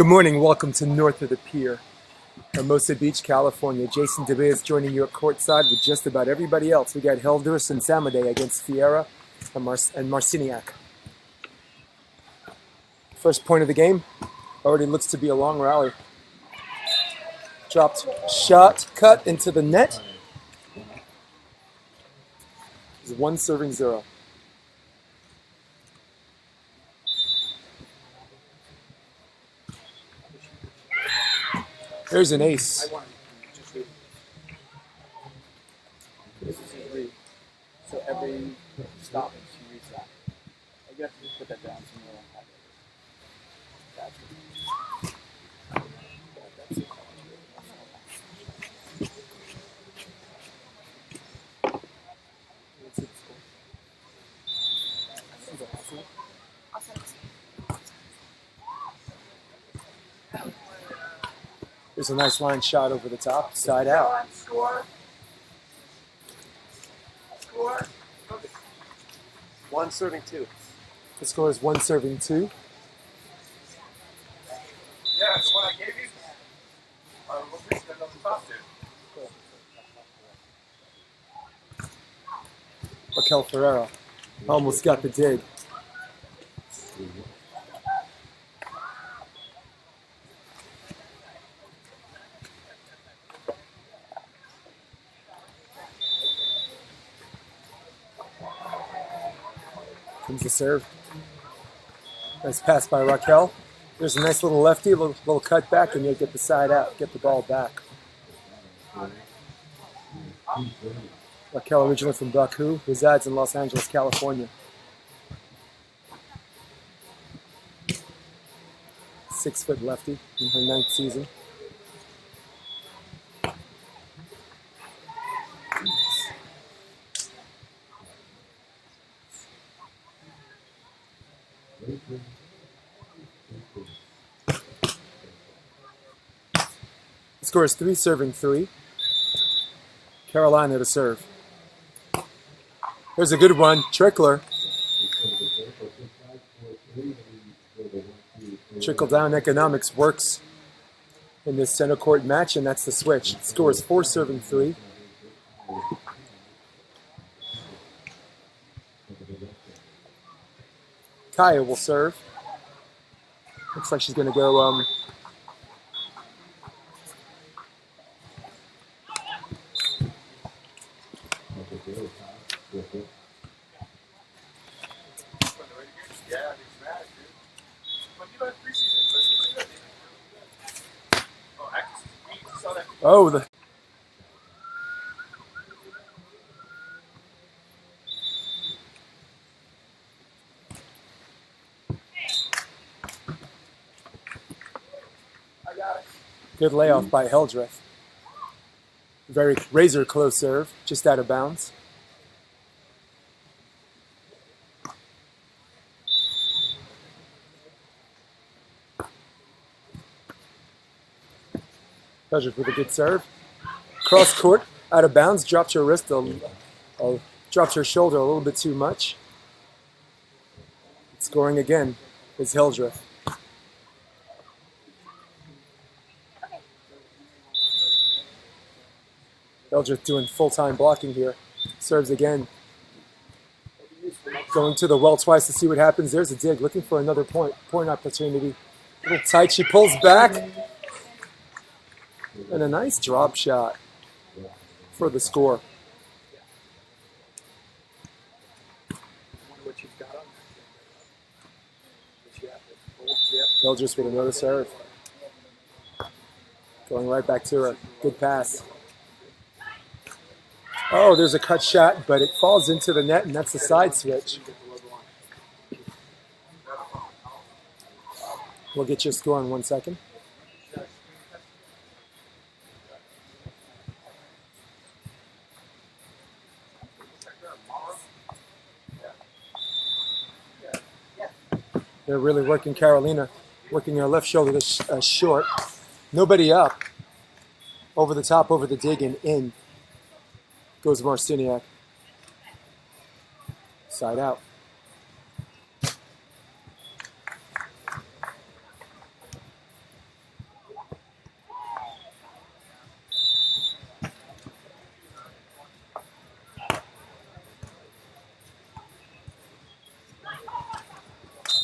Good morning, welcome to North of the Pier, Hermosa Beach, California. Jason DeBay is joining you at courtside with just about everybody else. We got Hildreth and Samoday against Ferreira and Marciniak. First point of the game, already looks to be a long rally. Dropped, shot, cut into the net. It's 1-0. There's an ace. This is a read. So every stoppage, she reads that. I guess you put that down somewhere on that. There's a nice line shot over the top, side out. Score. 1-2. The score is 1-2. Yeah, the one I gave you. We'll fix that on the top there. Ferreira almost got the dig. Comes the serve. Nice pass by Raquel. There's a nice little lefty, little cut back, and you'll get the side out, get the ball back. Raquel, originally from Baku, resides in Los Angeles, California. 6-foot lefty in her 9th season. The score is 3-3. Carolina to serve. There's a good one. Trickler. Trickle-down economics works in this center court match, and that's the switch. The score is 4-3. Kaya will serve. Looks like she's going to go oh, the good layoff by Hildreth. Very razor close serve, just out of bounds. Hildreth with a good serve. Cross court, out of bounds, dropped her wrist, dropped her shoulder a little bit too much. Scoring again is Hildreth. Hildreth doing full-time blocking here. Serves again. Going to the well twice to see what happens. There's a dig, looking for another point opportunity. A little tight, she pulls back. And a nice drop shot for the score. Hildreth with another serve. Going right back to her. Good pass. Oh, there's a cut shot, but it falls into the net, and that's the side switch. We'll get your score in 1 second. They're really working Carolina, working her left shoulder short. Nobody up. Over the top, over the dig, and in goes Marciniak. Side out.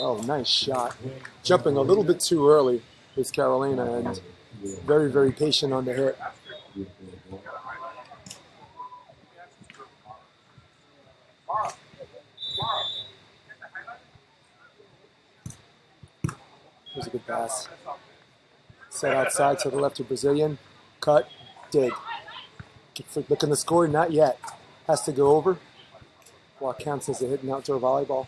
Oh, nice shot. Jumping a little bit too early is Carolina, and very, very patient on the hit. Here's a good pass. Set outside to the left of Brazilian. Cut. Dig. Looking the score, not yet. Has to go over. Block counts as a hit in outdoor volleyball.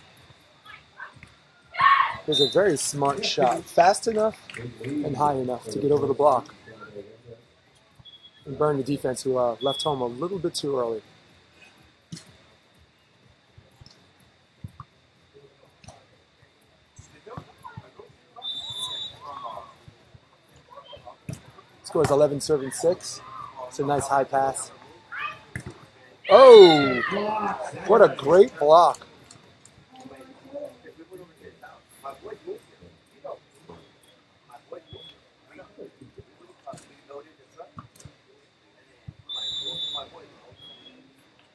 There's a very smart shot. Fast enough and high enough to get over the block. And burn the defense who left home a little bit too early. Scores 11 serving 6. It's a nice high pass. Oh, what a great block.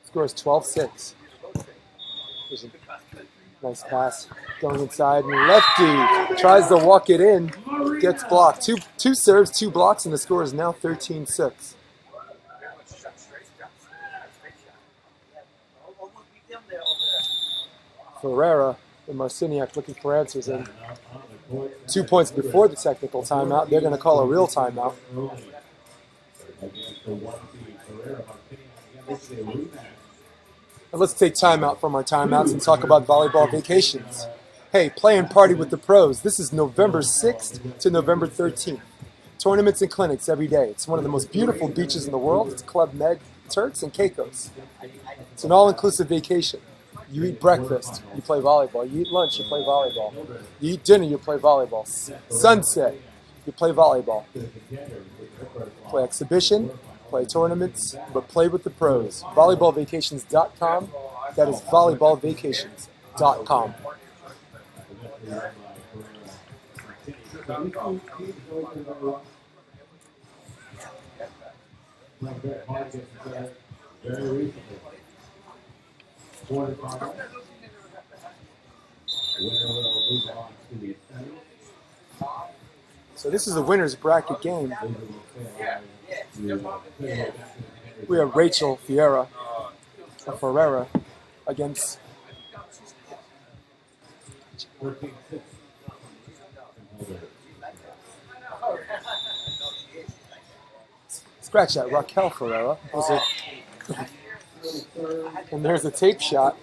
Scores 12-6. There's a nice pass going inside, and lefty tries to walk it in, gets blocked. Two serves, 2 blocks, and the score is now 13-6. Ferreira and Marciniak looking for answers, and 2 points before the technical timeout, they're going to call a real timeout. And let's take time out from our timeouts and talk about volleyball vacations. Hey, play and party with the pros. This is November 6th to November 13th. Tournaments and clinics every day. It's one of the most beautiful beaches in the world. It's Club Med, Turks, and Caicos. It's an all-inclusive vacation. You eat breakfast, you play volleyball. You eat lunch, you play volleyball. You eat dinner, you play volleyball. Sunset, you play volleyball. Play exhibition, play tournaments, but play with the pros. Volleyballvacations.com. That is volleyballvacations.com. So this is a winner's bracket game. We have Rachel Ferreira against scratch that, Raquel Ferreira. And there's a tape shot.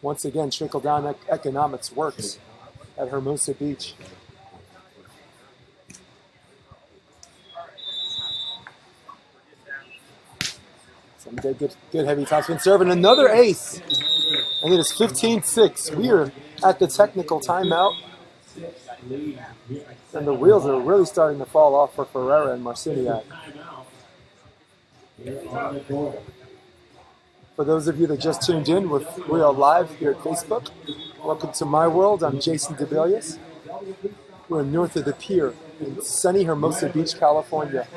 Once again, trickle-down economics works at Hermosa Beach. Some good heavy topspin serve, and another ace. And it is 15-6. We are at the technical timeout. And the wheels are really starting to fall off for Ferreira and Marciniak. For those of you that just tuned in, we are live here at Facebook. Welcome to my world. I'm Jason DeBelius. We're north of the pier in sunny Hermosa Beach, California.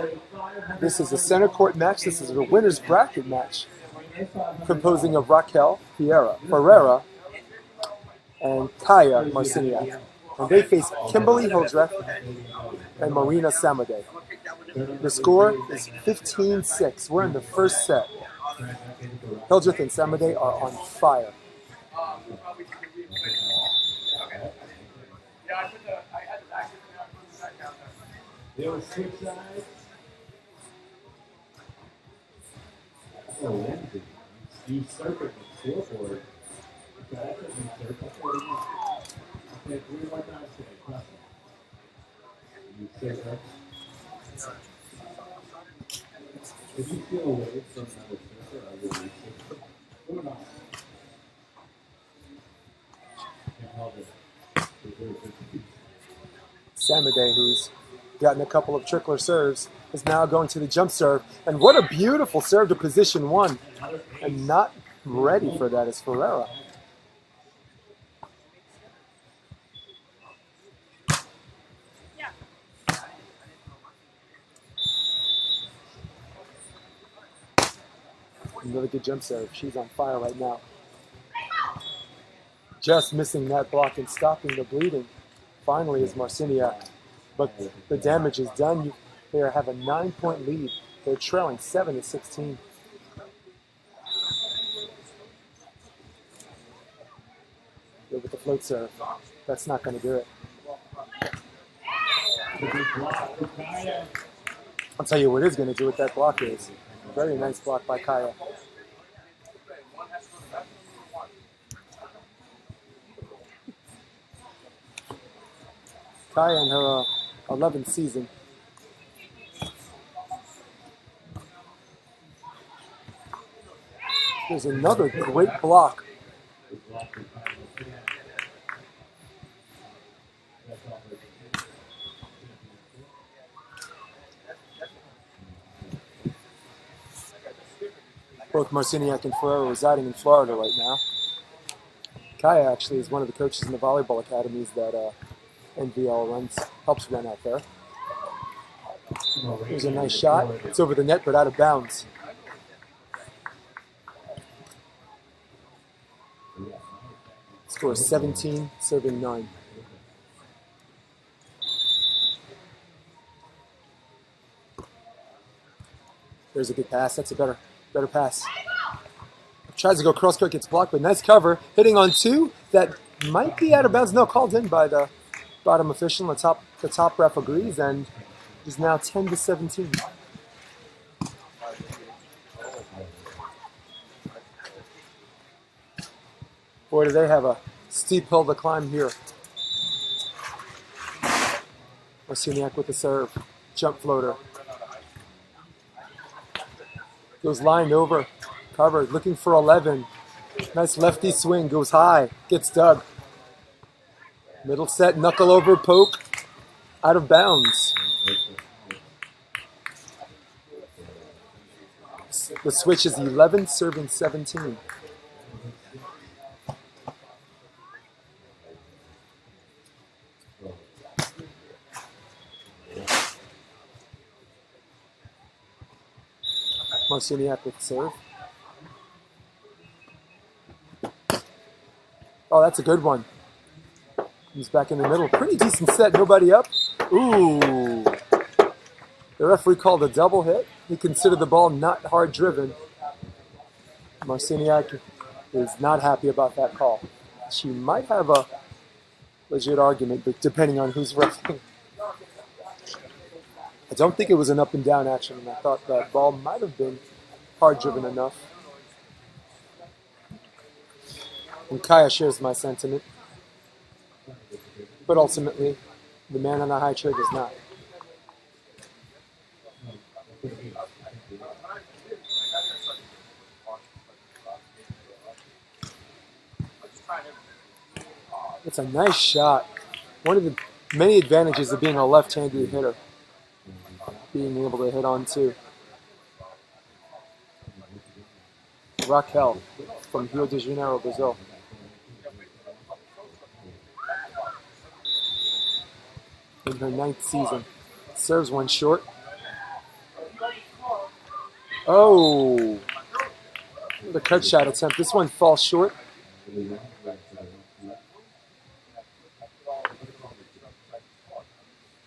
This is a center court match. This is a winner's bracket match composing of Raquel Ferreira and Kaya Marciniak. And they face Kimberly Hildreth and Marina Samoday. The score is 15-6. We're in the first set. Hildreth and Samoday are on fire. You circle the scoreboard. Okay, 3 more times today. You circle. If you feel away from another circle, I will recircle. Or not. Samoday, who's gotten a couple of trickler serves, is now going to the jump serve. And what a beautiful serve to position 1. And not ready for that is Ferreira. Another good jump serve. She's on fire right now. Just missing that block and stopping the bleeding. Finally is Marciniak. But the damage is done. They have a 9-point lead. They're trailing 7-16. Good with the float serve. That's not going to do it. I'll tell you what is going to do it, that block is. Very nice block by Kaya. Kaya in her 11th season. There's another great block. Both Marciniak and Ferreira residing in Florida right now. Kaya actually is one of the coaches in the volleyball academies that NVL helps run out there. Here's a nice shot. It's over the net, but out of bounds. Score is 17, serving 9. There's a good pass. That's a better pass. Tries to go cross court, gets blocked, but nice cover. Hitting on 2. That might be out of bounds. No, called in by the bottom official. The top ref agrees, and is now 10-17. Boy, do they have a steep hill to climb here. Marciniak with the serve. Jump floater. Goes lined over. Covered. Looking for 11. Nice lefty swing. Goes high. Gets dug. Middle set. Knuckle over poke. Out of bounds. The switch is 11, serving 17. Marciniak with the serve. Oh, that's a good one. He's back in the middle. Pretty decent set. Nobody up. Ooh. The referee called a double hit. He considered the ball not hard driven. Marciniak is not happy about that call. She might have a legit argument, but depending on who's refereeing. I don't think it was an up and down action, and I thought that ball might have been hard driven enough. And Kaya shares my sentiment. But ultimately, the man on the high chair does not. It's a nice shot. One of the many advantages of being a left-handed hitter. Being able to hit on 2. Raquel from Rio de Janeiro, Brazil. In her 9th season. Serves one short. Oh! The cut shot attempt. This one falls short.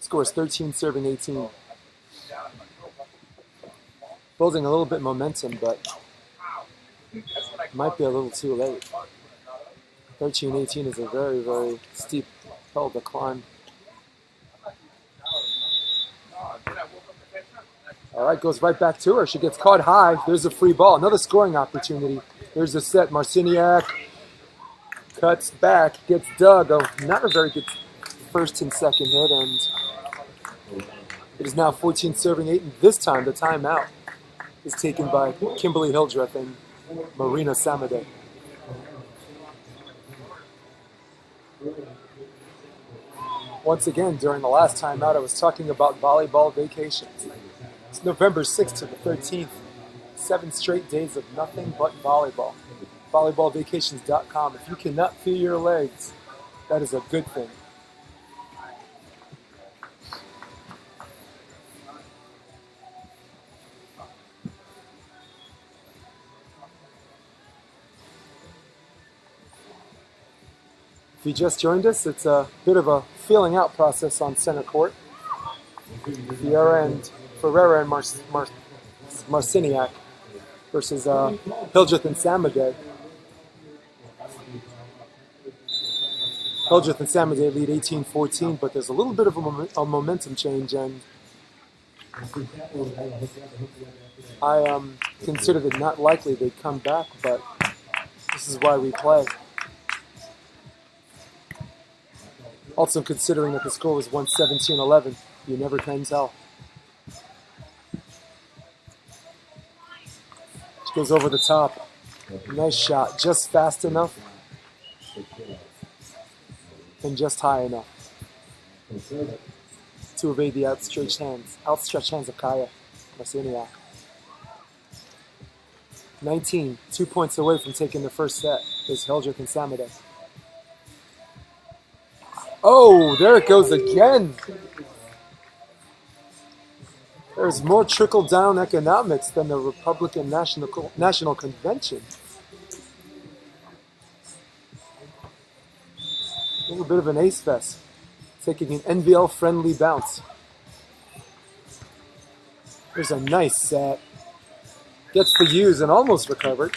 Scores 13, serving 18. Building a little bit momentum, but might be a little too late. 13-18 is a very, very steep hill to climb. All right, goes right back to her. She gets caught high. There's a free ball. Another scoring opportunity. There's a set. Marciniak cuts back, gets dug. Oh, not a very good first and second hit, and it is now 14 serving 8, and this time the timeout is taken by Kimberly Hildreth and Marina Samoday. Once again, during the last timeout, I was talking about volleyball vacations. It's November 6th to the 13th, 7 straight days of nothing but volleyball. Volleyballvacations.com. If you cannot feel your legs, that is a good thing. If you just joined us, it's a bit of a feeling out process on center court. Ferreira and Marciniak versus Hildreth and Samoday. Hildreth and Samoday lead 18-14, but there's a little bit of a momentum change, and I considered it not likely they'd come back, but this is why we play. Also considering that the score was 117-11, you never can tell. She goes over the top. Nice shot, just fast enough and just high enough to evade the outstretched hands of Kaya Marciniak. 19, 2 points away from taking the first set is Hildreth and Samoday. Oh, there it goes again. There's more trickle-down economics than the Republican National Convention. A little bit of an ace fest, taking an NVL-friendly bounce. There's a nice set. Gets the use and almost recovered.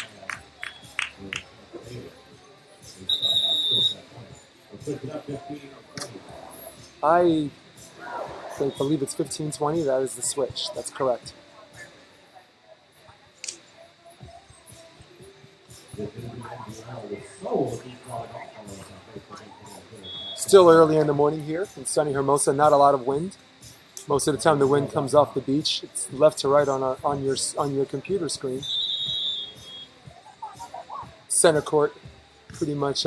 I believe it's 15-20. That is the switch. That's correct. Still early in the morning here in sunny Hermosa. Not a lot of wind. Most of the time the wind comes off the beach. It's left to right on your computer screen. Center court pretty much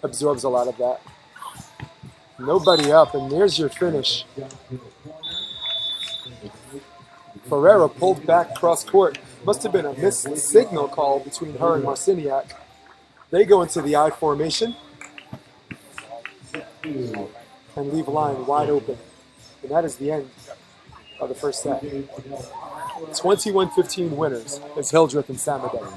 absorbs a lot of that. Nobody up, and there's your finish. Ferreira pulled back cross court. Must have been a missed signal call between her and Marciniak. They go into the I formation and leave line wide open. And that is the end of the first set. 21-15 winners is Hildreth and Samoday.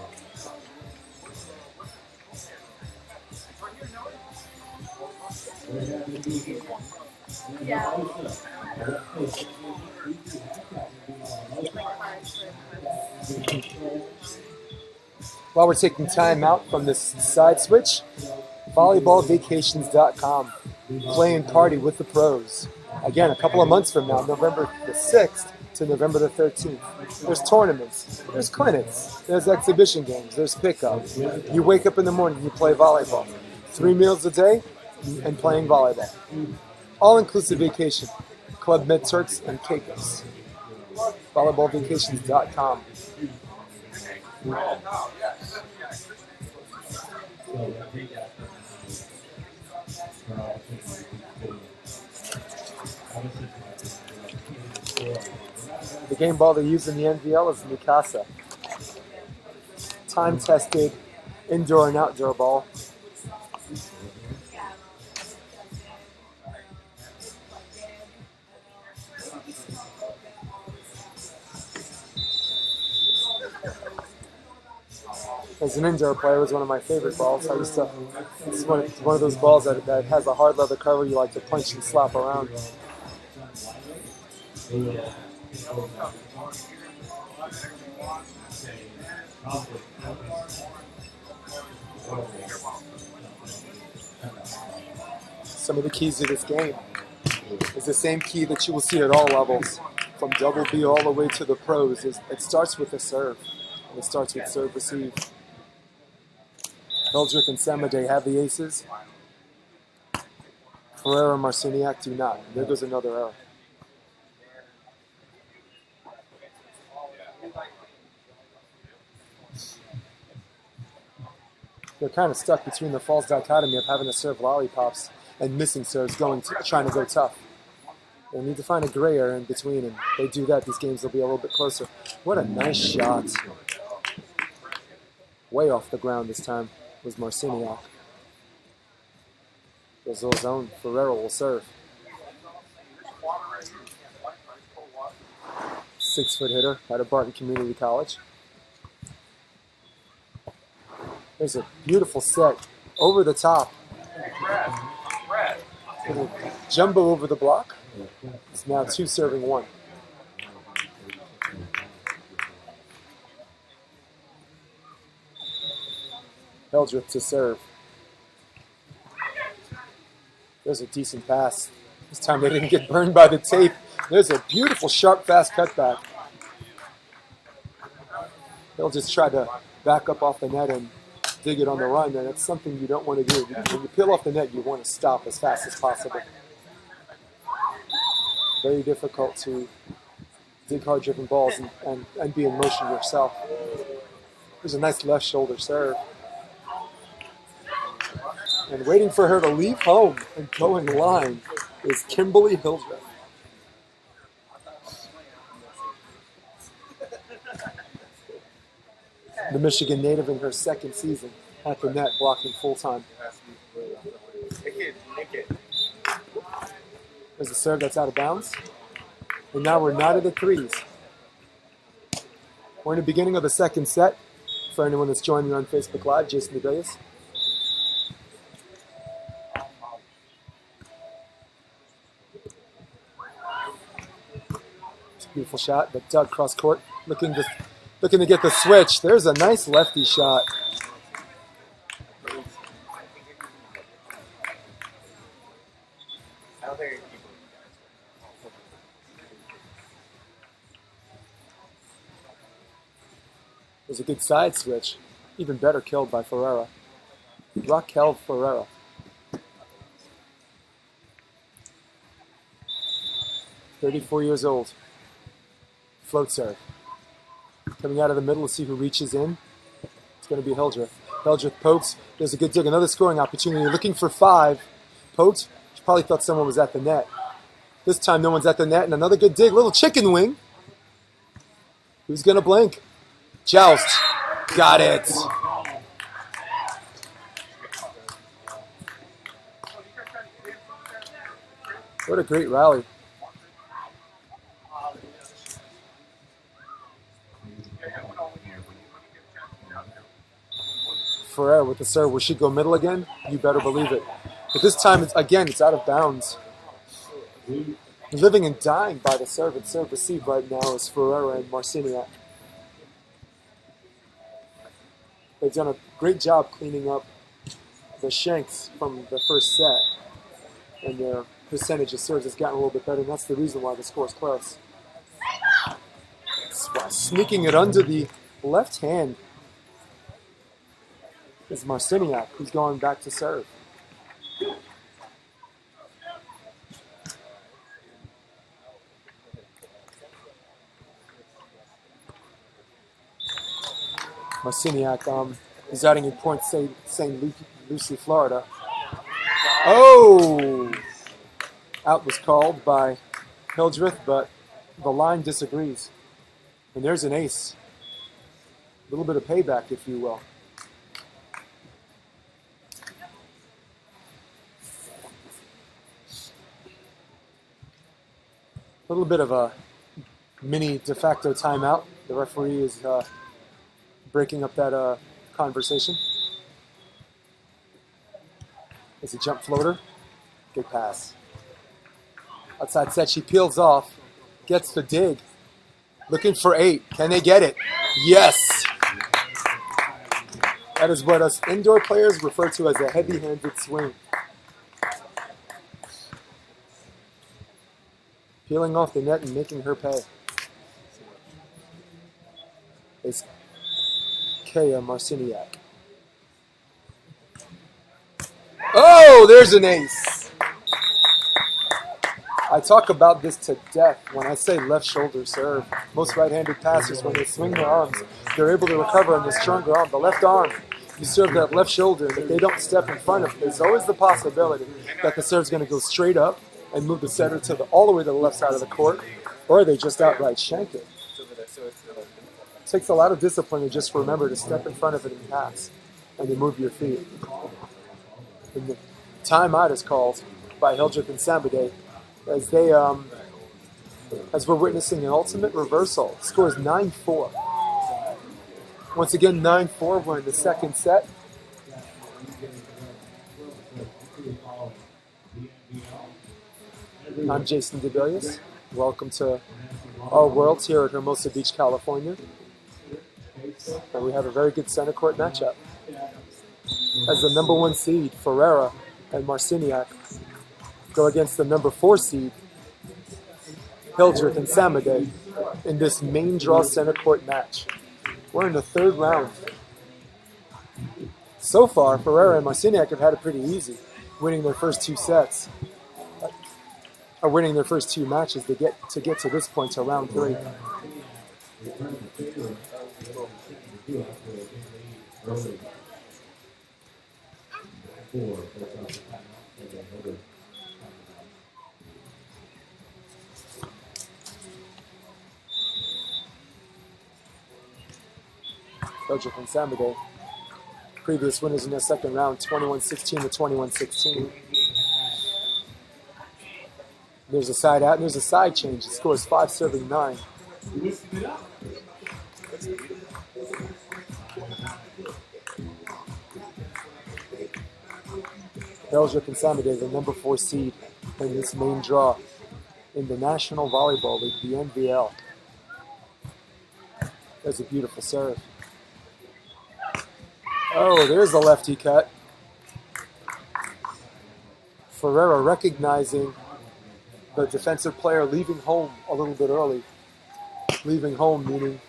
While we're taking time out from this side switch, volleyballvacations.com. Play and party with the pros. Again, a couple of months from now, November the 6th to November the 13th. There's tournaments, there's clinics, there's exhibition games, there's pickup. You wake up in the morning, you play volleyball. 3 meals a day and playing volleyball. All-inclusive vacation. Club Med Turks and Caicos. Volleyballvacations.com. The game ball they use in the NVL is Mikasa. Time-tested indoor and outdoor ball. As an indoor player, it was one of my favorite balls. It's one of those balls that has a hard leather cover you like to punch and slap around. Some of the keys to this game is the same key that you will see at all levels, from double B all the way to the pros. It starts with the serve. It starts with serve receive. Hildreth and Samoday have the aces. Ferreira and Marciniak do not. There goes another error. They're kind of stuck between the false dichotomy of having to serve lollipops and missing serves, trying to go tough. They need to find a gray area in between, and they do that. These games will be a little bit closer. What a nice shot. Way off the ground this time was Marciniak. Brazil zone. Ferreira will serve. 6-foot hitter out of Barton Community College. There's a beautiful set over the top. Little jumbo over the block. It's now 2 serving 1. Hildreth to serve. There's a decent pass. This time they didn't get burned by the tape. There's a beautiful, sharp, fast cutback. They'll just try to back up off the net and dig it on the run, and that's something you don't want to do. When you peel off the net, you want to stop as fast as possible. Very difficult to dig hard-driven balls and be in motion yourself. There's a nice left shoulder serve. And waiting for her to leave home and go in line is Kimberly Hildreth. The Michigan native in her second season at the net, blocking full-time. There's a serve that's out of bounds. And now we're not at the threes. We're in the beginning of the second set. For anyone that's joining me on Facebook Live, Jason DeBellis. It's a beautiful shot, but Doug cross court, looking to get the switch. There's a nice lefty shot. There's a good side switch. Even better killed by Ferreira. Raquel Ferreira. "34 years old. Float serve. Coming out of the middle to see who reaches in. It's going to be Hildreth. Hildreth pokes. There's a good dig. Another scoring opportunity. Looking for 5. Poked. She probably thought someone was at the net. This time no one's at the net. And another good dig. Little chicken wing. Who's going to blink? Joust. Got it. What a great rally. Ferreira with the serve. Will she go middle again? You better believe it. But this time, it's out of bounds. Living and dying by the serve and serve receive right now is Ferreira and Marciniak. They've done a great job cleaning up the shanks from the first set. And their percentage of serves has gotten a little bit better, and that's the reason why the score is close. Sneaking it under the left hand is Marciniak, who's going back to serve. Marciniak, residing in Point St. Lucie, Florida. Oh! Out was called by Hildreth, but the line disagrees. And there's an ace. A little bit of payback, if you will. A little bit of a mini de facto timeout. The referee is breaking up that conversation. It's a jump floater. Good pass. Outside set, she peels off. Gets the dig. Looking for 8. Can they get it? Yes! That is what us indoor players refer to as a heavy-handed swing. Peeling off the net and making her pay. It's Kaya Marciniak. Oh, there's an ace. I talk about this to death when I say left shoulder serve. Most right-handed passers, when they swing their arms, they're able to recover on the stronger arm. The left arm, you serve that left shoulder, and if they don't step in front of it, there's always the possibility that the serve's going to go straight up and move the setter to all the way to the left side of the court, or they just outright shank it. It takes a lot of discipline to just remember to step in front of it and pass, and to move your feet. And the timeout is called by Hildreth and Samoday as we're witnessing an ultimate reversal. The score is 9-4. Once again, 9-4. We're in the second set. I'm Jason DeBillius. Welcome to our Worlds here at Hermosa Beach, California. And we have a very good center court matchup. As the number 1 seed, Ferreira and Marciniak go against the number 4 seed, Hildreth and Samoday, in this main draw center court match. We're in the 3rd round. So far, Ferreira and Marciniak have had it pretty easy, winning their first 2 sets, or winning their first 2 matches to get to this point, to round 3. Hildreth and Samoday, previous winners in their 2nd round, 21-16 to 21-16. There's a side out and there's a side change. The score is 5-9. Hildreth and Samoday, the number 4 seed in this main draw in the National Volleyball League, the NVL. There's a beautiful serve. Oh, there's the lefty cut. Ferreira recognizing the defensive player leaving home a little bit early. Leaving home meaning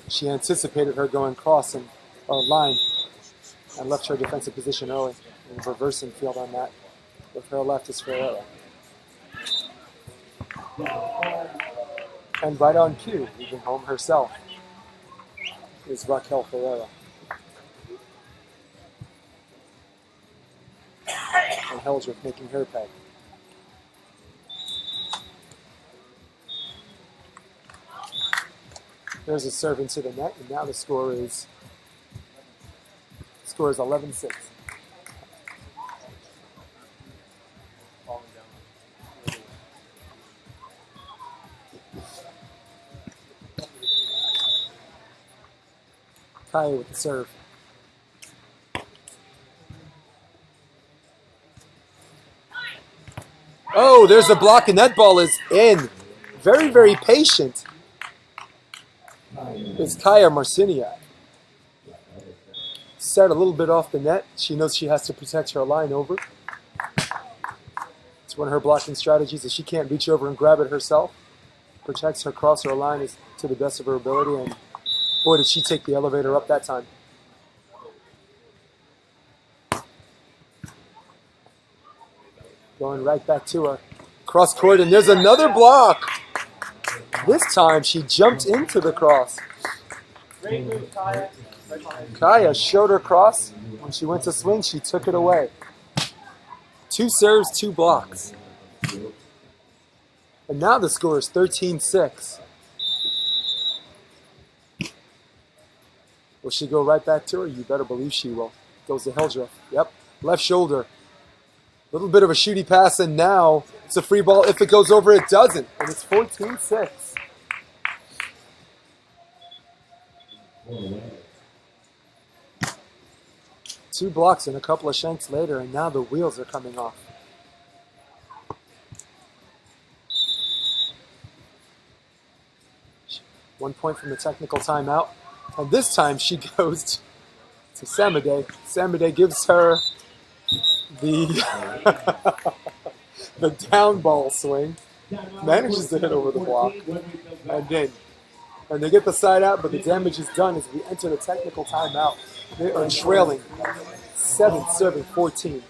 she anticipated her going cross and line and left her defensive position early. And reversing field on that. With her left is Ferreira. And right on cue, leaving home herself, is Raquel Ferreira. And Hildreth making her pay. There's a serve into the net, and now the score is 11-6. Kaya with the serve. Oh, there's a block, and that ball is in. Very, very patient. It's Kaya Marciniak. Set a little bit off the net. She knows she has to protect her line over. It's one of her blocking strategies that she can't reach over and grab it herself. Protects her cross her line is to the best of her ability, and boy, did she take the elevator up that time. Going right back to her. Cross court, and there's another block. This time she jumped into the cross. Great move, Kaya. Kaya showed her cross. When she went to swing, she took it away. 2 serves, 2 blocks. And now the score is 13-6. Will she go right back to her? You better believe she will. Goes to Hildreth. Yep. Left shoulder. A little bit of a shooty pass, and now it's a free ball. If it goes over, it doesn't. And it's 14-6. Two blocks and a couple of shanks later, and now the wheels are coming off. One point from the technical timeout. And this time she goes to Samoday. Samoday gives her the the down ball swing. Manages to hit over the block. And they get the side out, but the damage is done as we enter the technical timeout. They are trailing 7-14.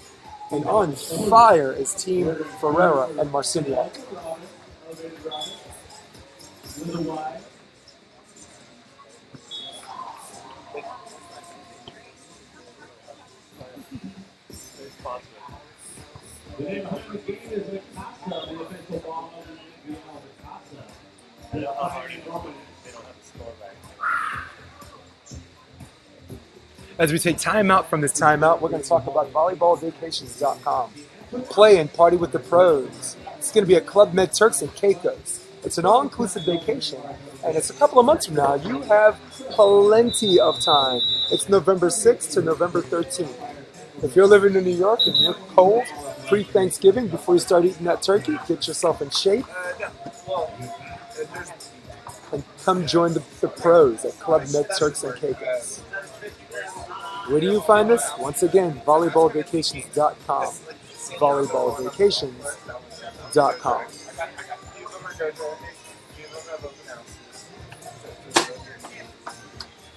And on fire is Team Ferreira and Marciniak. The name behind the game is the Casa, the official ball of the Casa. They don't have the score back. As we take time out from this timeout, we're going to talk about volleyballvacations.com. Play and party with the pros. It's going to be at Club Med Turks and Caicos. It's an all-inclusive vacation, and it's a couple of months from now. You have plenty of time. It's November 6th to November 13th. If you're living in New York and you're cold, pre-Thanksgiving before you start eating that turkey. Get yourself in shape and come join the pros at Club Med Turks and Caicos. Where do you find this? Once again, volleyballvacations.com. Volleyballvacations.com.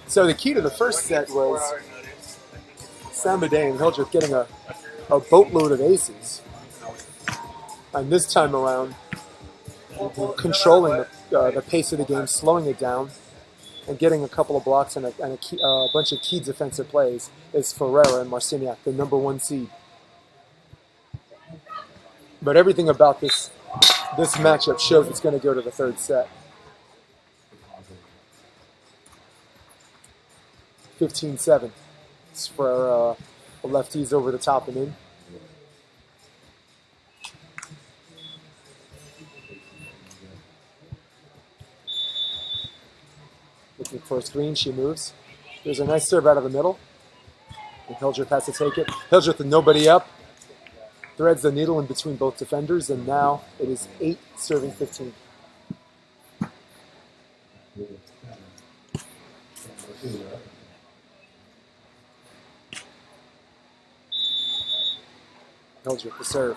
So the key to the first set was Samoday and Hildreth getting a boatload of aces. And this time around, controlling the pace of the game, slowing it down, and getting a couple of blocks and a bunch of key defensive plays is Ferreira and Marciniak, the number 1 seed. But everything about this matchup shows it's going to go to the third set. 15-7. It's for the lefties over the top and in. Looking for a screen, she moves. There's a nice serve out of the middle. And Hildreth has to take it. Hildreth with nobody up. Threads the needle in between both defenders, and now it is 8 serving 15. Hildreth the serve.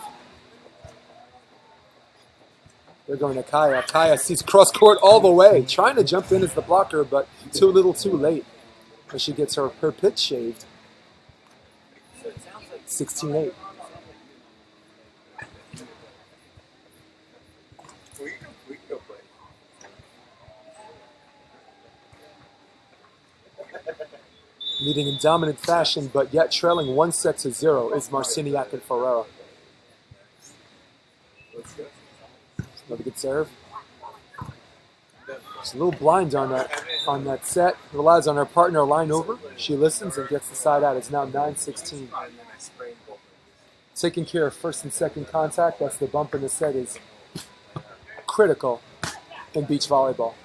They're going to Kaya. Kaya sees cross court all the way, trying to jump in as the blocker, but too little too late. And she gets her pitch shaved. 16-8. We can go play. Leading in dominant fashion, but yet trailing 1-0 is Marciniak and Ferreira. Another good serve. She's a little blind on that set. Relies on her partner line over. She listens and gets the side out. It's now 9-16. Taking care of first and second contact. That's the bump in the set is critical in beach volleyball.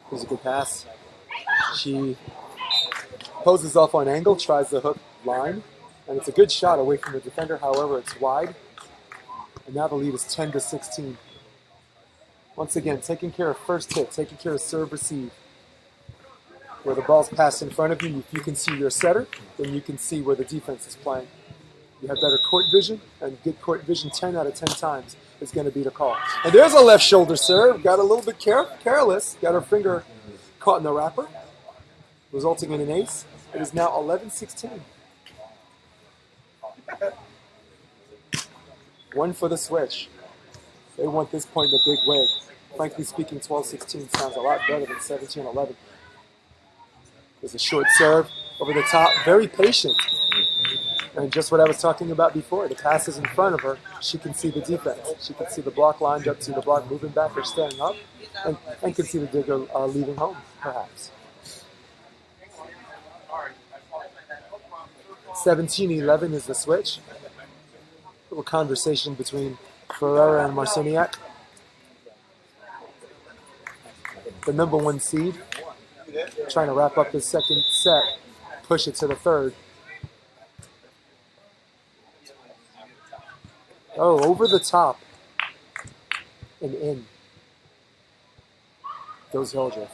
Here's a good pass. She poses off on angle, tries the hook line, and it's a good shot away from the defender. However, it's wide. And now the lead is 10-16. Once again, taking care of first hit, taking care of serve receive. Where the ball's passed in front of you, if you can see your setter, then you can see where the defense is playing. You have better court vision, and good court vision 10 out of 10 times is going to be the call. And there's a left shoulder serve. Got a little bit careless. Got her finger caught in the wrapper, resulting in an ace. It is now 11-16. One for the switch. They want this point in a big way. Frankly speaking, 12-16 sounds a lot better than 17-11. There's a short serve over the top, very patient. And just what I was talking about before, the pass is in front of her. She can see the defense. She can see the block lined up, see the block moving back or staying up, and can see the digger leaving home, perhaps. 17-11 is the switch. A little conversation between Ferreira and Marciniak. The number 1 seed, trying to wrap up the second set, push it to the third. Oh, over the top and in goes Hildreth.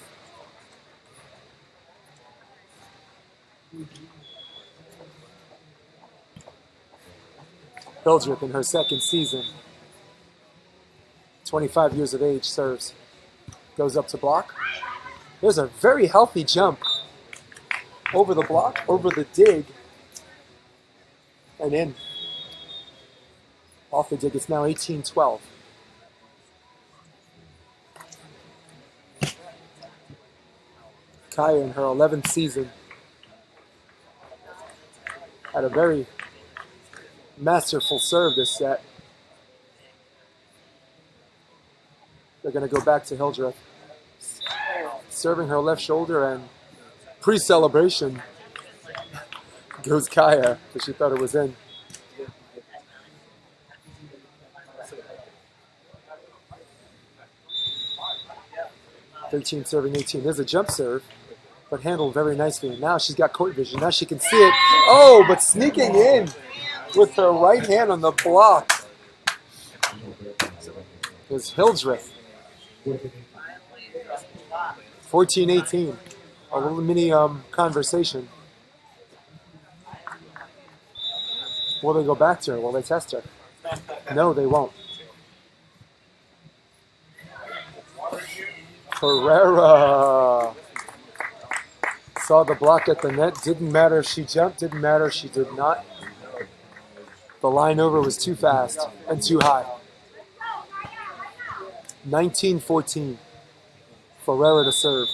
Hildreth in her second season, 25 years of age, serves. Goes up to block. There's a very healthy jump over the block, over the dig, and in. Off the dig, it's now 18-12. Kaya in her 11th season had a very masterful serve this set. They're going to go back to Hildreth. Serving her left shoulder, and pre-celebration goes Kaya, because she thought it was in. Serving 18. There's a jump serve. but handled very nicely. And now she's got court vision. Now she can see it. Oh, but sneaking in with her right hand on the block is Hildreth. 14-18. A little mini conversation. Will they go back to her? Will they test her? No, they won't. Ferreira saw the block at the net. Didn't matter if she jumped. Didn't matter if she did not. The line over was too fast and too high. 19-14. Ferreira to serve.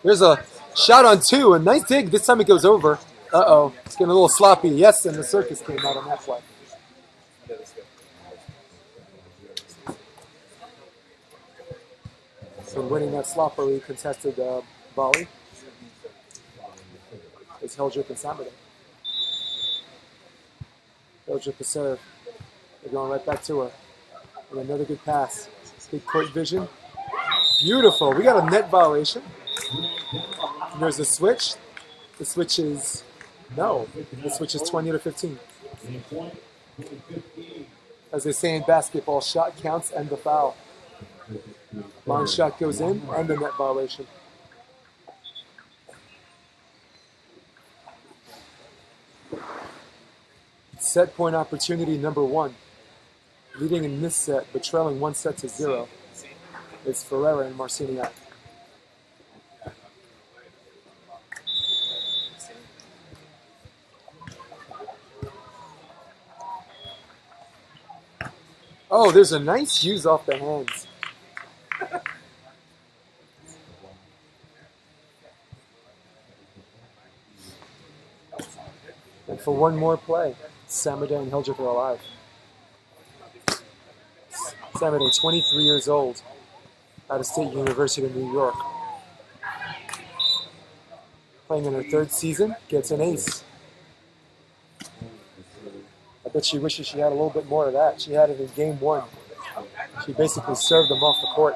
There's a shot on two. A nice dig. This time it goes over. Uh-oh. It's getting a little sloppy. Yes, and the circus came out on that play. So winning that sloppily contested volley is Hildreth and Samoday. Hildreth to serve. They're going right back to her. And another good pass. Good court vision. Beautiful. We got a net violation. And there's a switch. The switch is no. The switch is 20-15. As they say in basketball, shot counts and the foul. Line shot goes in and the net violation. Set point opportunity number 1. Leading in this set, but trailing 1-0 is Ferreira and Marciniak. Oh, there's a nice use off the hands. And for one more play, Samoday and Hildreth are alive. Samoday, 23 years old, out of State University of New York. Playing in her 3rd season, gets an ace. I bet she wishes she had a little bit more of that. She had it in game 1. She basically served them off the court.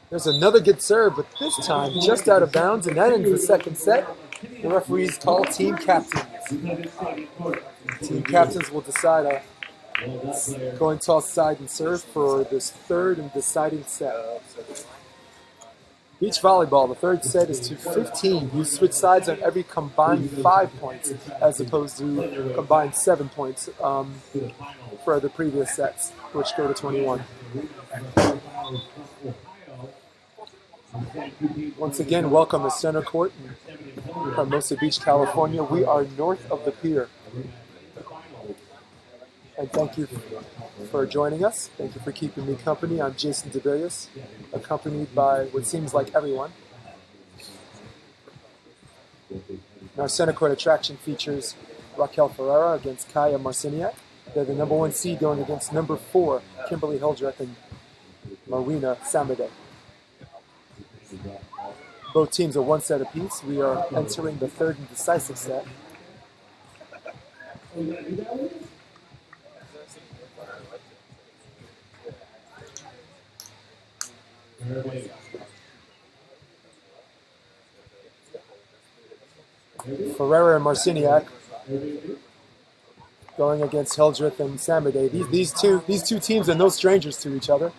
There's another good serve, but this time just out of bounds, and that ends the second set. The referees call team captains. Team captains will decide going toss, side, and serve for this 3rd and deciding set. Beach volleyball, the 3rd set is to 15. You switch sides on every combined 5 points, as opposed to combined 7 points for the previous sets, which go to 21. Once again, welcome to Center Court in Hermosa Beach, California. We are north of the pier. And thank you for joining us. Thank you for keeping me company. I'm Jason DeBillius, accompanied by what seems like everyone. And our Center Court attraction features Raquel Ferreira against Kaya Marciniak. They're the number 1 seed going against number 4, Kimberly Hildreth and Marina Samoday. Both teams are 1 set apiece. We are entering the 3rd and decisive set. Ferreira and Marciniak going against Hildreth and Samoday. These two teams are no strangers to each other.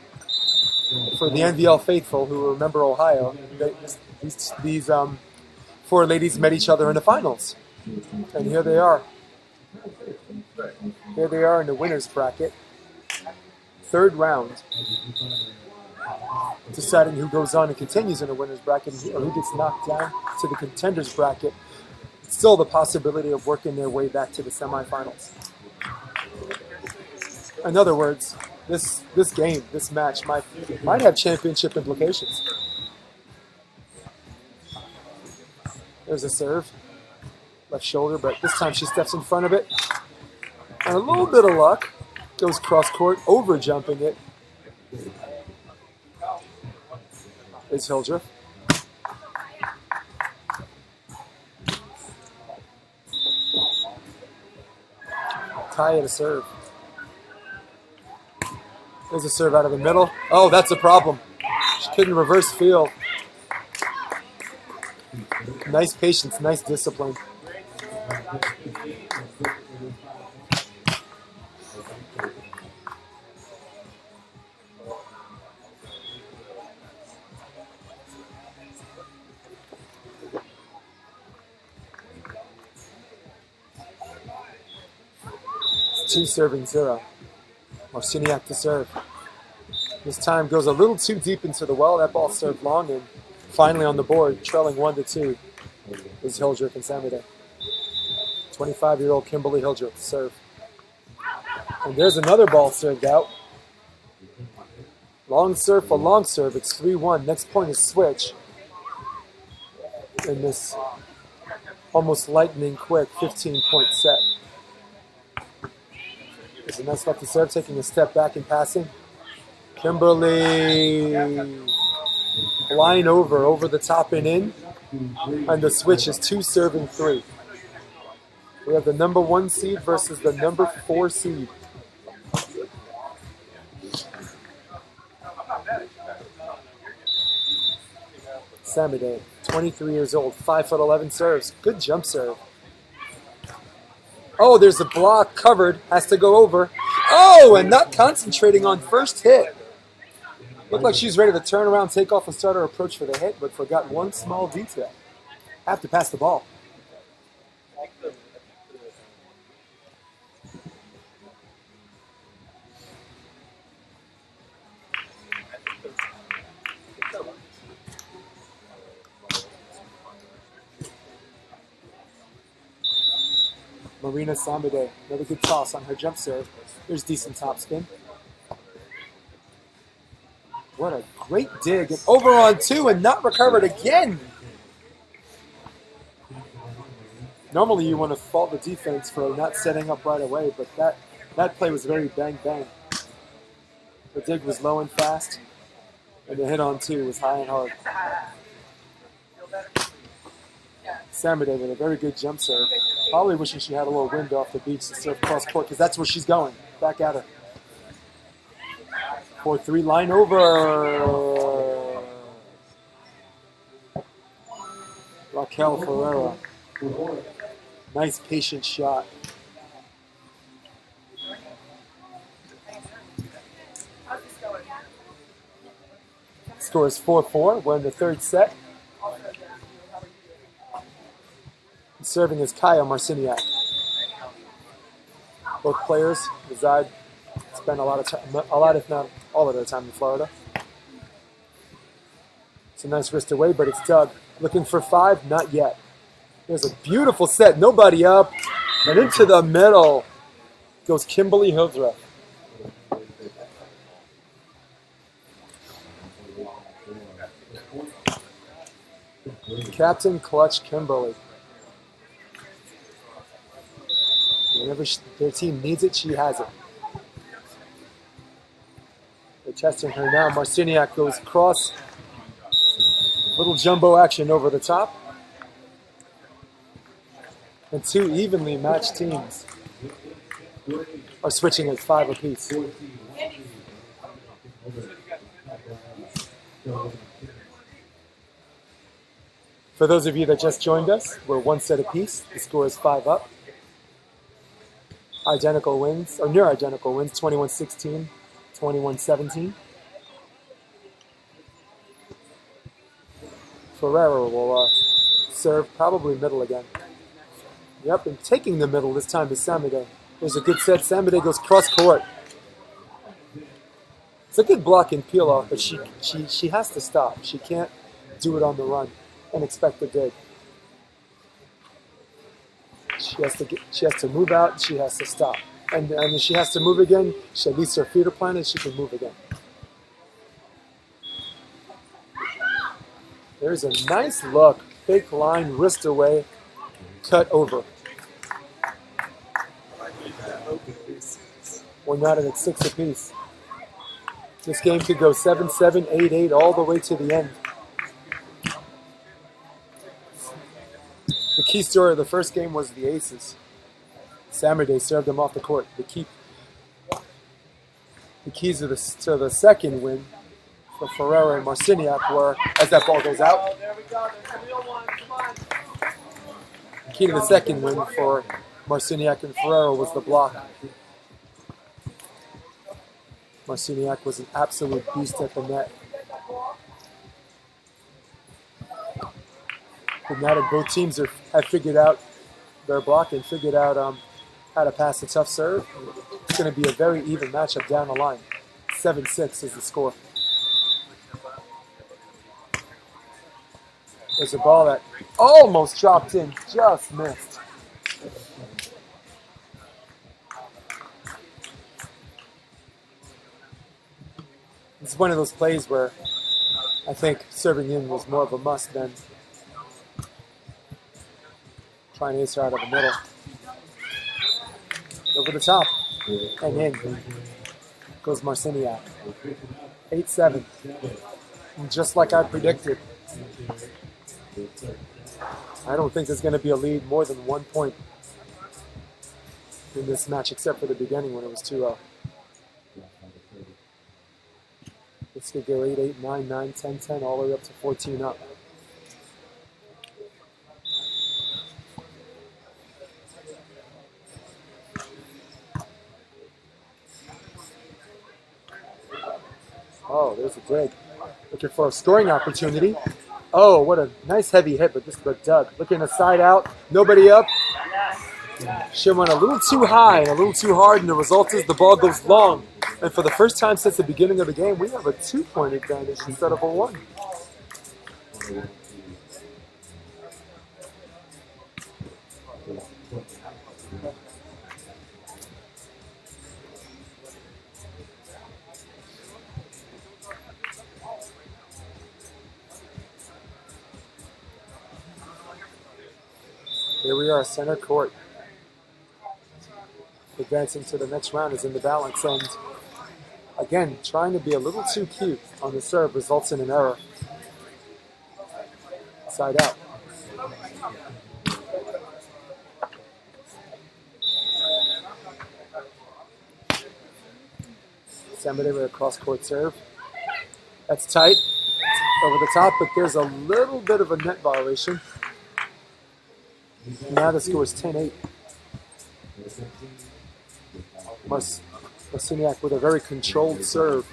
For the NVL faithful who remember Ohio, these 4 ladies met each other in the finals. And here they are. Here they are in the winner's bracket. 3rd round. Deciding who goes on and continues in the winner's bracket or who gets knocked down to the contenders bracket. Still the possibility of working their way back to the semifinals. In other words, this game, this match might have championship implications. There's a serve. Left shoulder, but this time she steps in front of it. And a little bit of luck. Goes cross court, over jumping it. Is Hildreth. Tie it a serve. There's a serve out of the middle. Oh, that's a problem. She couldn't reverse field. Nice patience, nice discipline. It's 2-0. Marciniak to serve. This time goes a little too deep into the well. That ball served long, and finally on the board, trailing 1-2, is Hildreth and Samoday. 25-year-old Kimberly Hildreth to serve. And there's another ball served out. Long serve for long serve. It's 3-1. Next point is switch. In this almost lightning quick 15-point set. There's a nice left to serve, taking a step back and passing. Kimberly line over the top and in. And the switch is 2-3. We have the number 1 seed versus the number 4 seed. Samoday, 23 years old, 5'11" serves. Good jump serve. Oh, there's a block covered. Has to go over. Oh, and not concentrating on first hit. Looked like she's ready to turn around, take off, and start her approach for the hit, but forgot one small detail. Have to pass the ball. Marina Samoday, another good toss on her jump serve. There's decent top spin. What a great dig. And over on 2 and not recovered again. Normally you want to fault the defense for not setting up right away, but that play was very bang-bang. The dig was low and fast, and the hit on 2 was high and hard. Samoday with a very good jump serve. Probably wishing she had a little wind off the beach to serve cross court, because that's where she's going. Back at her. 4-3 line over. Raquel Ferreira. Nice patient shot. Score is 4-4. We're in the third set. Serving is Kaya Marciniak. Both players spend a lot, if not all of their time in Florida. It's a nice wrist away, but it's Doug. Looking for 5, not yet. There's a beautiful set, nobody up. And into the middle goes Kimberly Hildreth. Captain Clutch Kimberly. Whenever their team needs it, she has it. They're testing her now. Marciniak goes cross. Little jumbo action over the top. And 2 evenly matched teams are switching at 5 apiece. For those of you that just joined us, we're 1 set apiece. The score is 5 up. Identical wins, or near identical wins, 21-16, 21-17. Ferreira will serve probably middle again. Yep, and taking the middle this time is Samoday. There's a good set. Samoday goes cross court. It's a good block and peel off, but she has to stop. She can't do it on the run and expect a dig. She has to move out, she has to stop. And if she has to move again, at least her feet are planted, she can move again. There's a nice look. Fake line, wrist away, cut over. We're not at 6 apiece. This game could go 7-7, 8-8, all the way to the end. The key story of the first game was the aces. Samoday served them off the court. The The keys to the second win for Ferreira and Marciniak were, as that ball goes out, Oh, there we go. There's the real one. Come on. the key to the second win for Marciniak and Ferreira was the block. Marciniak was an absolute beast at the net. But now that both teams have figured out their block and figured out how to pass a tough serve, it's going to be a very even matchup down the line. 7-6 is the score. There's a ball that almost dropped in, just missed. It's one of those plays where I think serving in was more of a must than trying to answer out of the middle. Over the top and in goes Marciniak. 8-7. And just like I predicted, I don't think there's going to be a lead more than 1 point in this match, except for the beginning when it was 2-0. This could go 8, 8, 9, 9, 10, 10, all the way up to 14 up. Oh, there's a dig. Looking for a scoring opportunity. Oh, what a nice heavy hit, but this got dug. Looking a side out, nobody up. She went a little too high and a little too hard, and the result is the ball goes long. And for the first time since the beginning of the game, we have a 2-point advantage instead of a 1. Here we are, center court. Advancing to the next round is in the balance, and again, trying to be a little too cute on the serve results in an error. Side out. Samoday with a cross-court serve. That's tight. Over the top, but there's a little bit of a net violation. Now the score is 10-8. Marciniak with a very controlled serve.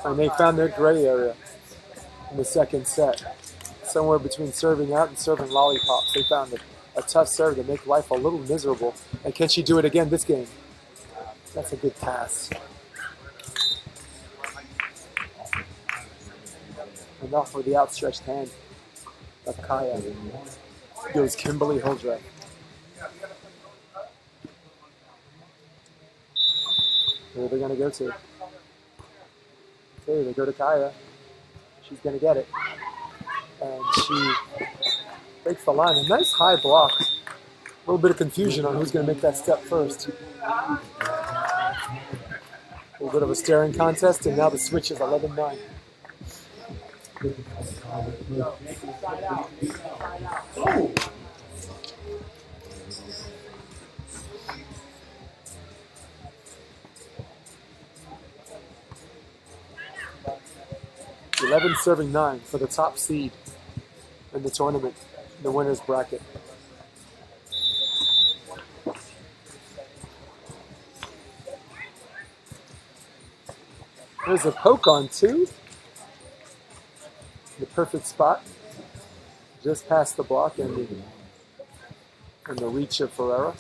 And they found their gray area in the second set. Somewhere between serving out and serving lollipops. They found a tough serve to make life a little miserable. And can she do it again this game? That's a good pass. Enough for the outstretched hand of Kaya. Goes Kimberly Hildreth. Where are they going to go to? Okay, they go to Kaya. She's going to get it. And she breaks the line. A nice high block. A little bit of confusion on who's going to make that step first. A little bit of a staring contest, and now the switch is 11-9. Oh. 11 serving 9 for the top seed in the tournament, the winner's bracket. There's a poke on 2. The perfect spot. Just past the block and the reach of Ferreira.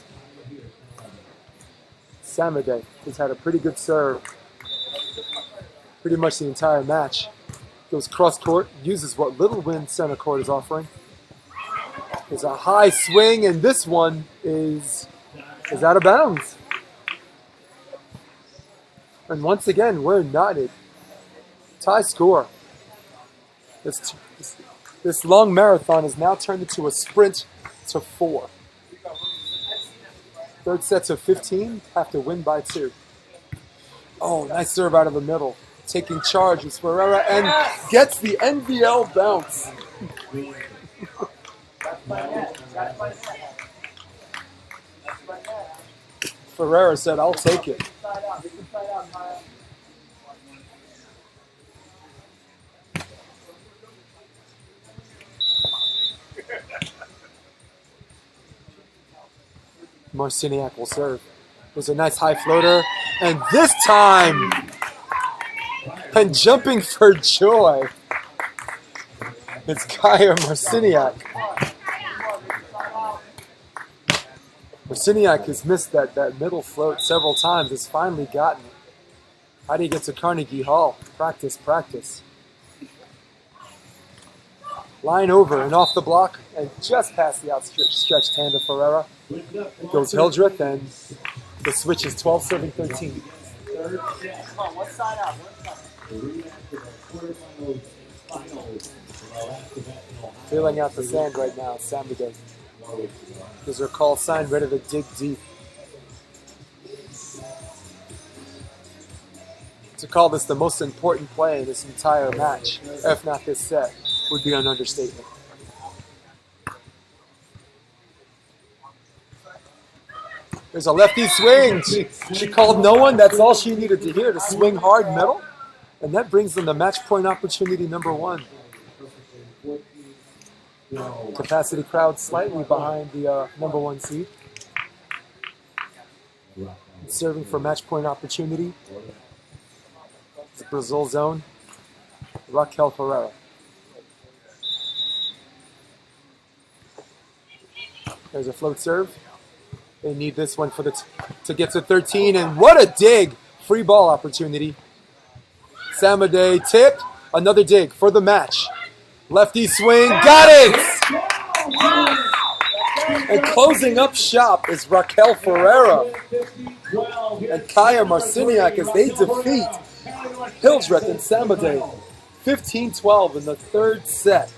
Samoday has had a pretty good serve pretty much the entire match. Goes cross court, uses what little wind center court is offering. There's a high swing, and this one is out of bounds. And once again, we're knotted. Tie score. This long marathon is now turned into a sprint to 4. Third set to 15, have to win by 2. Oh, nice serve out of the middle. Taking charge is Ferreira and gets the NVL bounce. Ferreira said, I'll take it. Marciniak will serve. There's a nice high floater. And this time, and jumping for joy, it's Kaya Marciniak. Marciniak has missed that middle float several times. Has finally gotten it. How do you get to Carnegie Hall? Practice, practice. Line over and off the block and just past the outstretched hand of Ferreira. Goes Hildreth, and the switch is 12-7-13. Come on, one side out. Feeling out the sand right now, Samoday. There's her call sign, ready to dig deep. To call this the most important play in this entire match, if not this set, would be an understatement. There's a lefty swing. She called no one. That's all she needed to hear, to swing hard middle. And that brings them the match point opportunity number 1. Capacity crowd slightly behind the number 1 seed. Serving for match point opportunity. It's Brazil zone. Raquel Ferreira. There's a float serve. They need this one for to get to 13, and what a dig! Free ball opportunity. Samoday tip, another dig for the match. Lefty swing, got it! And closing up shop is Raquel Ferreira and Kaya Marciniak as they defeat Hildreth and Samoday 15-12 in the third set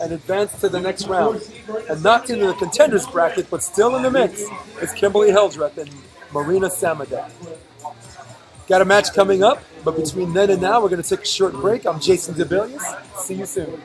and advance to the next round. And knocked into the contenders bracket, but still in the mix, is Kimberly Hildreth and Marina Samoday. Got a match coming up, but between then and now, we're going to take a short break. I'm Jason DeBillius. See you soon.